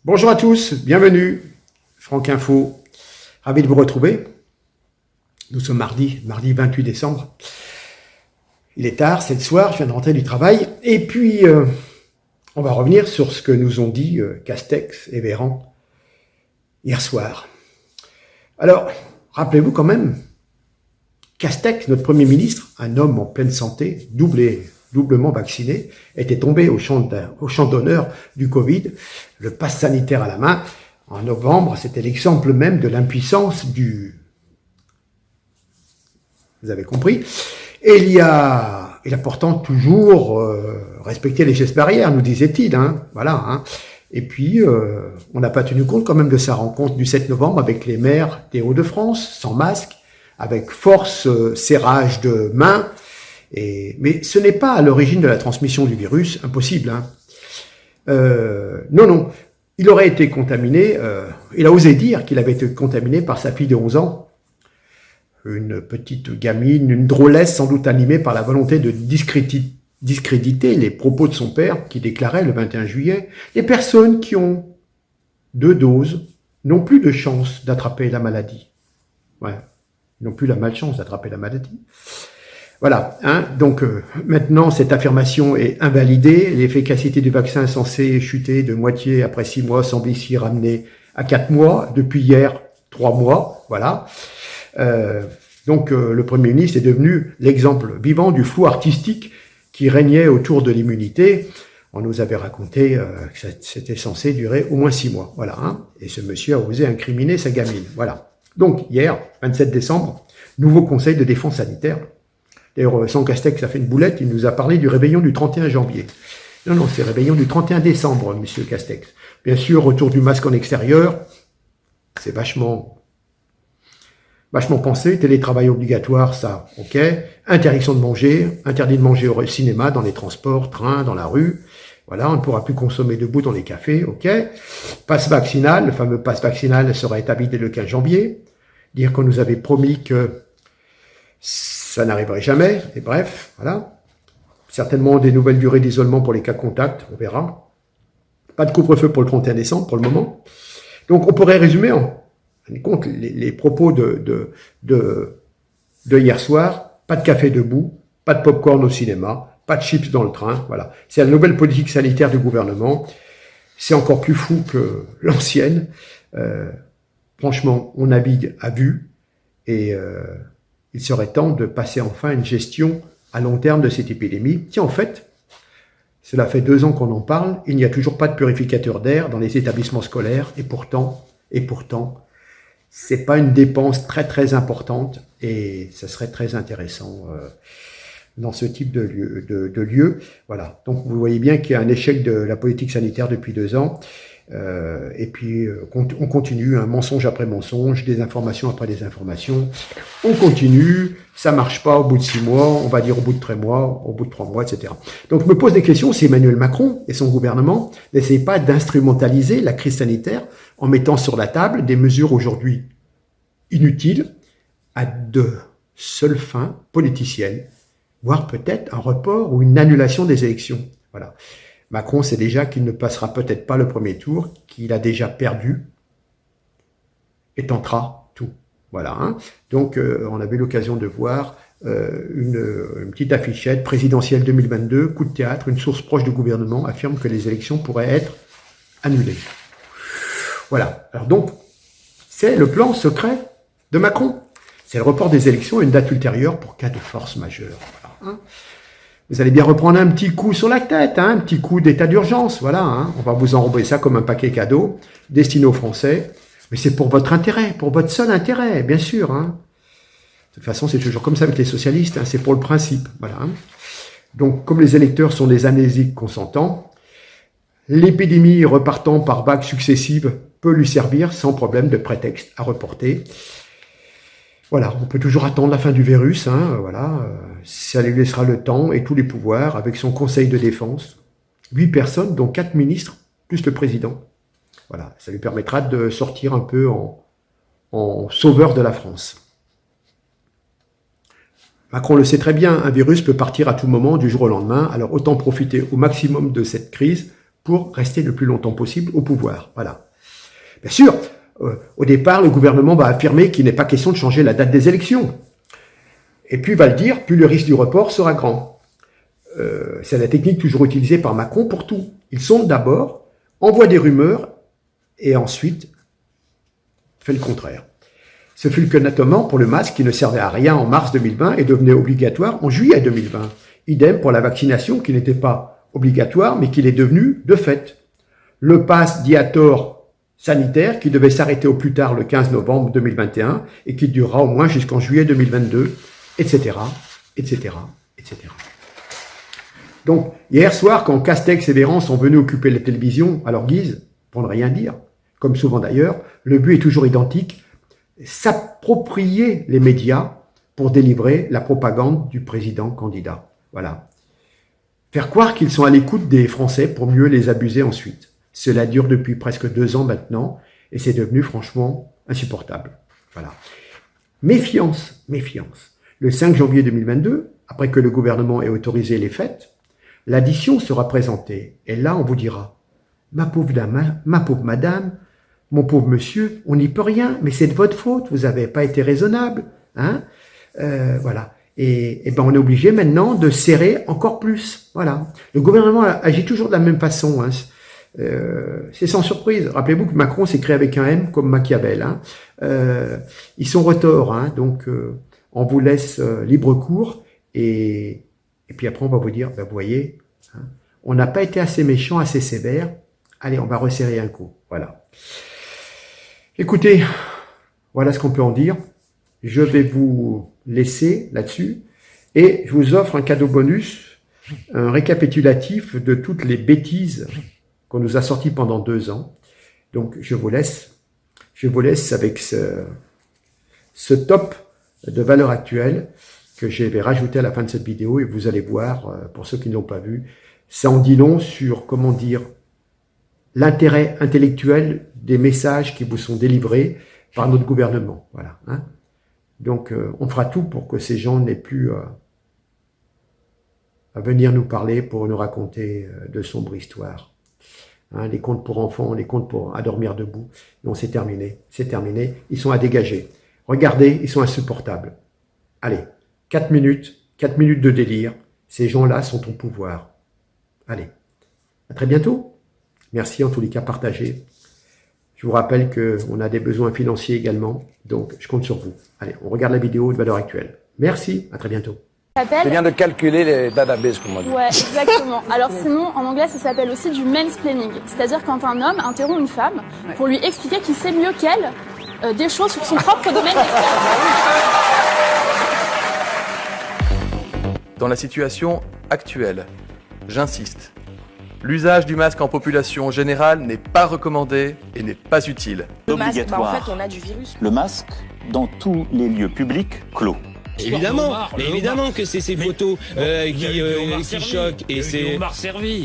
Bonjour à tous, bienvenue, Franck Info, ravi de vous retrouver. Nous sommes mardi 28 décembre. Il est tard, c'est le soir, je viens de rentrer du travail. Et puis, on va revenir sur ce que nous ont dit Castex et Véran hier soir. Alors, rappelez-vous quand même, Castex, notre Premier ministre, un homme en pleine santé, doublement vacciné, était tombé au champ d'honneur du Covid, le pass sanitaire à la main. En novembre, c'était l'exemple même de l'impuissance du... Vous avez compris. Et il a pourtant toujours respecté les gestes barrières, nous disait-il. Voilà. Et puis, on n'a pas tenu compte quand même de sa rencontre du 7 novembre avec les maires des Hauts-de-France, sans masque, avec force serrage de main. Mais ce n'est pas à l'origine de la transmission du virus, impossible. Non. Il aurait été contaminé, il a osé dire qu'il avait été contaminé par sa fille de 11 ans. Une petite gamine, une drôlesse sans doute animée par la volonté de discréditer les propos de son père qui déclarait le 21 juillet « Les personnes qui ont 2 doses n'ont plus de chance d'attraper la maladie. » Ouais, n'ont plus la malchance d'attraper la maladie. Voilà, donc maintenant cette affirmation est invalidée, l'efficacité du vaccin est censée chuter de moitié après 6 mois, semble ici ramener à 4 mois, depuis hier 3 mois, voilà. Donc le Premier ministre est devenu l'exemple vivant du flou artistique qui régnait autour de l'immunité. On nous avait raconté que c'était censé durer au moins 6 mois, voilà. Et ce monsieur a osé incriminer sa gamine, voilà. Donc hier, 27 décembre, nouveau conseil de défense sanitaire. D'ailleurs, sans Castex, ça fait une boulette, il nous a parlé du réveillon du 31 janvier. Non, c'est le réveillon du 31 décembre, monsieur Castex. Bien sûr, retour du masque en extérieur, c'est vachement pensé. Télétravail obligatoire, ça, ok. Interdiction de manger, interdit de manger au cinéma, dans les transports, trains, dans la rue. Voilà, on ne pourra plus consommer debout dans les cafés, ok. Passe vaccinal, le fameux passe vaccinal sera établi dès le 15 janvier. Dire qu'on nous avait promis que ça n'arriverait jamais, et bref, voilà. Certainement des nouvelles durées d'isolement pour les cas contacts, on verra. Pas de couvre-feu pour le 31 décembre, pour le moment. Donc on pourrait résumer en compte les propos de hier soir. Pas de café debout, pas de popcorn au cinéma, pas de chips dans le train, voilà. C'est la nouvelle politique sanitaire du gouvernement. C'est encore plus fou que l'ancienne. Franchement, on navigue à vue, et il serait temps de passer enfin une gestion à long terme de cette épidémie. Tiens, en fait, cela fait 2 ans qu'on en parle, il n'y a toujours pas de purificateur d'air dans les établissements scolaires, et pourtant, c'est pas une dépense très très importante, et ça serait très intéressant dans ce type de lieu. Voilà. Donc vous voyez bien qu'il y a un échec de la politique sanitaire depuis 2 ans. Et puis on continue, mensonge après mensonge, désinformation après désinformation. On continue, ça marche pas au bout de 6 mois, on va dire au bout de 3 mois, au bout de 3 mois, etc. Donc je me pose des questions si Emmanuel Macron et son gouvernement n'essayent pas d'instrumentaliser la crise sanitaire en mettant sur la table des mesures aujourd'hui inutiles à de seules fins politiciennes, voire peut-être un report ou une annulation des élections. Voilà. Macron sait déjà qu'il ne passera peut-être pas le premier tour, qu'il a déjà perdu et tentera tout. Voilà. Donc, on avait l'occasion de voir une petite affichette présidentielle 2022, coup de théâtre. Une source proche du gouvernement affirme que les élections pourraient être annulées. Voilà. Alors donc, c'est le plan secret de Macron. C'est le report des élections à une date ultérieure pour cas de force majeure. Voilà. Vous allez bien reprendre un petit coup sur la tête, un petit coup d'état d'urgence, voilà. On va vous enrober ça comme un paquet cadeau destiné aux Français. Mais c'est pour votre intérêt, pour votre seul intérêt, bien sûr. De toute façon, c'est toujours comme ça avec les socialistes, c'est pour le principe, voilà. Donc, comme les électeurs sont des amnésiques consentants, l'épidémie repartant par vagues successives peut lui servir sans problème de prétexte à reporter. Voilà, on peut toujours attendre la fin du virus, voilà, ça lui laissera le temps et tous les pouvoirs avec son conseil de défense. 8 personnes, dont 4 ministres, plus le président. Voilà, ça lui permettra de sortir un peu en sauveur de la France. Macron le sait très bien, un virus peut partir à tout moment du jour au lendemain, alors autant profiter au maximum de cette crise pour rester le plus longtemps possible au pouvoir. Voilà. Bien sûr, au départ, le gouvernement va affirmer qu'il n'est pas question de changer la date des élections. Et puis va le dire, plus le risque du report sera grand. C'est la technique toujours utilisée par Macron pour tout. Il sonde d'abord, envoie des rumeurs, et ensuite fait le contraire. Ce fut le cas notamment pour le masque qui ne servait à rien en mars 2020 et devenait obligatoire en juillet 2020. Idem pour la vaccination qui n'était pas obligatoire, mais qui l'est devenue de fait. Le pass dit à tort sanitaire qui devait s'arrêter au plus tard le 15 novembre 2021 et qui durera au moins jusqu'en juillet 2022, etc., etc., etc. Donc, hier soir, quand Castex et Véran sont venus occuper la télévision à leur guise, pour ne rien dire, comme souvent d'ailleurs, le but est toujours identique, s'approprier les médias pour délivrer la propagande du président candidat. Voilà. Faire croire qu'ils sont à l'écoute des Français pour mieux les abuser ensuite. Cela dure depuis presque 2 ans maintenant et c'est devenu franchement insupportable. Voilà. Méfiance, méfiance. Le 5 janvier 2022, après que le gouvernement ait autorisé les fêtes, l'addition sera présentée et là on vous dira « Ma pauvre dame, ma pauvre madame, mon pauvre monsieur, on n'y peut rien, mais c'est de votre faute, vous n'avez pas été raisonnable. » Hein, voilà. Et ben on est obligé maintenant de serrer encore plus. Voilà. Le gouvernement agit toujours de la même façon. Hein. C'est sans surprise. Rappelez-vous que Macron s'écrit avec un M comme Machiavel. Hein. Ils sont retors, hein, donc on vous laisse libre cours et puis après on va vous dire, ben, vous voyez, hein, on n'a pas été assez méchant, assez sévère. Allez, on va resserrer un coup. Voilà. Écoutez, voilà ce qu'on peut en dire. Je vais vous laisser là-dessus et je vous offre un cadeau bonus, un récapitulatif de toutes les bêtises qu'on nous a sorties pendant 2 ans. Donc je vous laisse avec ce top de valeurs actuelles que je vais rajouter à la fin de cette vidéo et vous allez voir, pour ceux qui n'ont pas vu, ça en dit long sur, comment dire, l'intérêt intellectuel des messages qui vous sont délivrés par notre gouvernement. Voilà. Hein. Donc, on fera tout pour que ces gens n'aient plus à venir nous parler pour nous raconter de sombres histoires. Hein, les contes pour enfants, les contes pour à dormir debout. Non, c'est terminé. C'est terminé. Ils sont à dégager. Regardez, ils sont insupportables. Allez, 4 minutes de délire. Ces gens-là sont au pouvoir. Allez, à très bientôt. Merci en tous les cas, partagez. Je vous rappelle qu'on a des besoins financiers également, donc je compte sur vous. Allez, on regarde la vidéo de valeur actuelle. Merci, à très bientôt. C'est bien de calculer les databases, comme on dit. Ouais, exactement. Alors sinon, en anglais, ça s'appelle aussi du mansplaining. C'est-à-dire quand un homme interrompt une femme pour lui expliquer qu'il sait mieux qu'elle des choses sur son propre domaine d'expertise. Dans la situation actuelle, j'insiste, l'usage du masque en population générale n'est pas recommandé et n'est pas utile. Le masque, en fait, on a du virus. Le masque dans tous les lieux publics clos. Évidemment, mais évidemment que c'est ces photos qui choquent et c'est.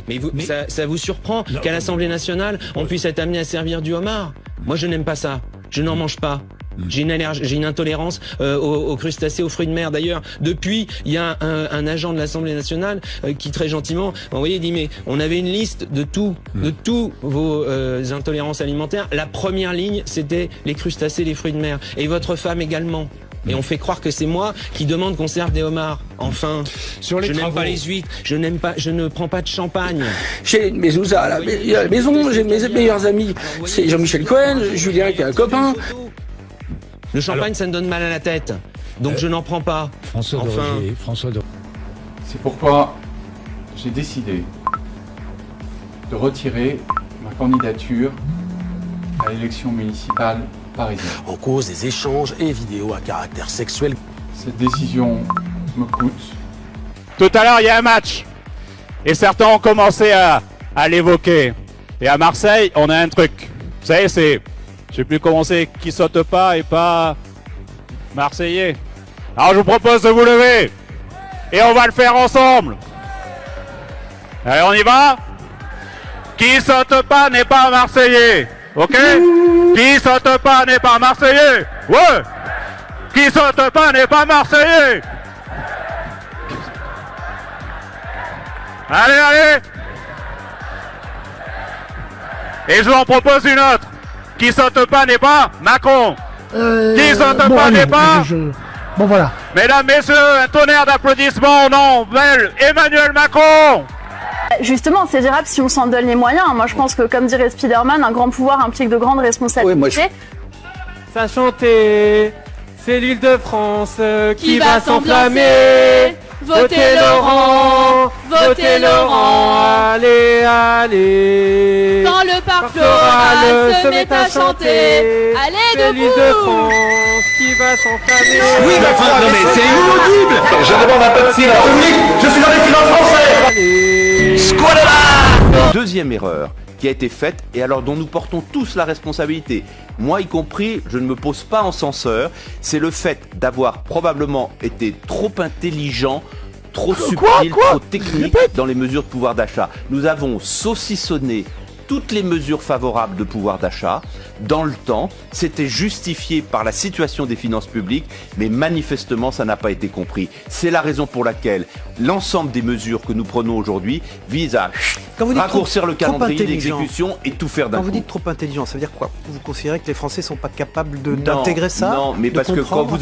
Mais ça vous surprend qu'à l'Assemblée nationale on puisse être amené à servir du homard? Moi, je n'aime pas ça. Je n'en mange pas. J'ai une intolérance aux crustacés, aux fruits de mer. D'ailleurs, depuis, il y a un agent de l'Assemblée nationale qui très gentiment m'a envoyé, dit mais on avait une liste de tous vos intolérances alimentaires. La première ligne, c'était les crustacés, les fruits de mer. Et votre femme également. Et on fait croire que c'est moi qui demande qu'on serve des homards. Enfin, je n'aime pas les huîtres, je ne prends pas de champagne. J'ai mes ouzas à la maison, j'ai mes meilleurs amis, c'est Jean-Michel Cohen, Julien qui est un copain. Le champagne, ça me donne mal à la tête, donc je n'en prends pas. François de... C'est pourquoi j'ai décidé de retirer ma candidature à l'élection municipale parisienne. En cause des échanges et vidéos à caractère sexuel. Cette décision me coûte. Tout à l'heure, il y a un match. Et certains ont commencé à l'évoquer. Et à Marseille, on a un truc. Vous savez, c'est... Je sais plus comment c'est, qui saute pas et pas marseillais. Alors je vous propose de vous lever. Et on va le faire ensemble. Allez, on y va. Qui saute pas n'est pas marseillais. Ok? Qui saute pas n'est pas marseillais. Ouais. Qui saute pas n'est pas marseillais. Allez, allez. Et je vous en propose une autre. Qui saute pas n'est pas Macron. Qui saute pas n'est pas... Bon, voilà. Mesdames, messieurs, un tonnerre d'applaudissements au nom d'Emmanuel Macron. Justement, c'est gérable si on s'en donne les moyens. Moi, je pense que, comme dirait Spider-Man, un grand pouvoir implique de grandes responsabilités. Ça chantait, c'est l'Île-de-France qui va s'enflammer. Votez Laurent, votez Laurent, allez, allez. Quand le parc floral se met à chanter, allez debout. C'est l'Île-de-France qui va s'enflammer. Oui, mais enfin, non mais c'est inaudible. Je demande un peu de silence. Je suis dans les finances françaises. Squalala. Deuxième erreur qui a été faite et alors dont nous portons tous la responsabilité, moi y compris, je ne me pose pas en censeur, c'est le fait d'avoir probablement été trop intelligent, trop subtil, trop technique dans les mesures de pouvoir d'achat. Nous avons saucissonné toutes les mesures favorables de pouvoir d'achat dans le temps. C'était justifié par la situation des finances publiques, mais manifestement, ça n'a pas été compris. C'est la raison pour laquelle l'ensemble des mesures que nous prenons aujourd'hui visent à raccourcir le calendrier d'exécution et tout faire d'un coup. Quand vous dites trop intelligent, ça veut dire quoi? Vous considérez que les Français ne sont pas capables d'intégrer ça? Non, mais parce que quand vous...